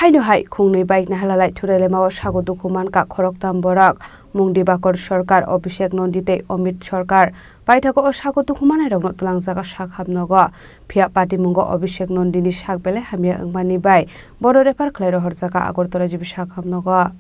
Haino hai Khungnwi bai Naharlalai Thulaimao Sago Dukhumankha Khoroktham Borok Mungdi bakor Sarkar Abhishek Nondite Omit Sarkar Paithako Sago Dukhumanai rokno tlangjaka sakhamnogo phia party mungo Abhishek Nondini sakbele hamia wngmani bai boro refer khlairo horjaka Agartala jibi sakhamnogo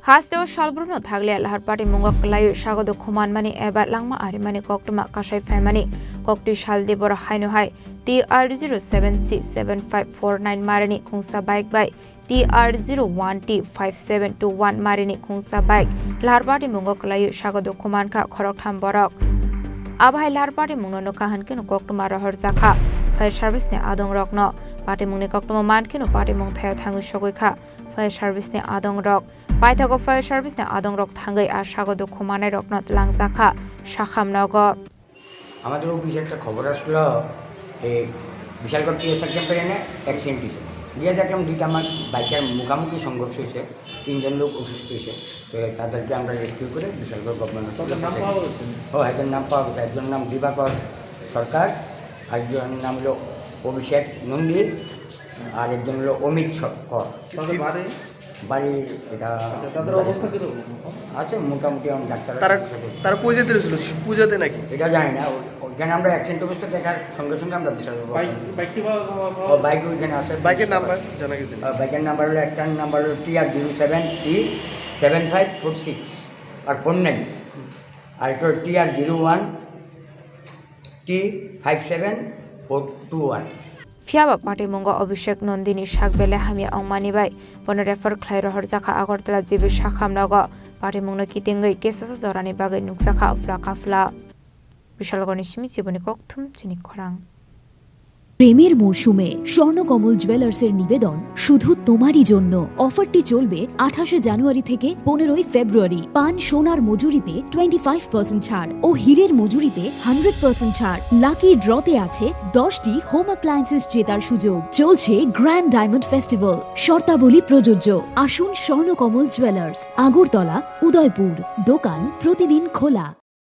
Hasteo Shalbruno Taglia Lahar Party Mungok Layu Sago Dukhumanmani Eba Langma Arimani Koktuma Kashai Famani Kokti Shalde Bora Haino Hai TR07C7549 Marini Khungsa Bike by TR01T5721 Marini Khungsa Bike Lahar Party Mungok Layu Sago Dukhumankha Khoroktham Borok Abhai Lahar Party Mungno Kahankin Koktuma Rahar Zakha Fire Service ne Adong Rokno Party Mungni Koktuma Mankin Party Mung Thaya Thangu Shogoika Fire Service ne Adong Rok Paithako Fire Service ne Adong Rok Thangai R Sago Dukhumanai Rokno Tlangjakha Sakhamnogo আমাদের অফিসে একটা খবর আসলো এই Bishalgarh TSR ক্যাম্পের এনে accident হয়েছে গিয়ে দেখলাম দুইটা আমার বাইকের মুখোমুখি সংঘর্ষ হয়েছে তিনজন লোক অসুস্থ হয়েছে তো তাদেরকে আমরা রেস্কিউ করে বিশালগড় গভর্নমেন্ট একজন নাম পাওয়া গেছে একজন নাম দিবাকর সরকার আরেকজনের নাম হলো অভিষেক নন্দী আর একজন হলো অমিত কর বাড়ির এটা তাদের অবস্থা কিরকম আছে মোটামুটি আমার ডাক্তার তারা পূজাতে ছিল পূজাতে নাকি এটা জানি না ওইখানে আমরা অ্যাক্সিডেন্ট অবস্থা দেখার সঙ্গে সঙ্গে আমরা বিশাল বাইক ওইখানে আছে বাইকের নাম্বার জানা গেছে বাইকের নাম্বার হলো একটার নাম্বার হলো TR07C7546 আর ফোন নেই আর একটা TR01T57421 Fiaba Party Mungo Abhishek Nondini Sakbele Hamia Ongmani bai Bono refer Khlairo Horjaka Agartala jibi sakhamnogo Party Mungno kitingai kesasa jorani bagai nuksakha afla kafla Bishalgoni Shimi Jiboni Khoroktham Chini Khorang প্রেমের মরশুমে স্বর্ণকমল জুয়েলার্সের নিবেদন শুধু তোমারই জন্য অফারটি চলবে 28 জানুয়ারি থেকে 15 ফেব্রুয়ারি পান সোনার মজুরিতে 25% ছাড় ও হীরের মজুরিতে 100% ছাড় লাকি ড্রতে আছে 10টি হোম অ্যাপ্লায়েন্সেস জেতার সুযোগ চলছে গ্র্যান্ড ডায়মন্ড ফেস্টিভ্যাল শর্তাবলী প্রযোজ্য আসুন স্বর্ণকমল জুয়েলার্স আগরতলা উদয়পুর দোকান প্রতিদিন খোলা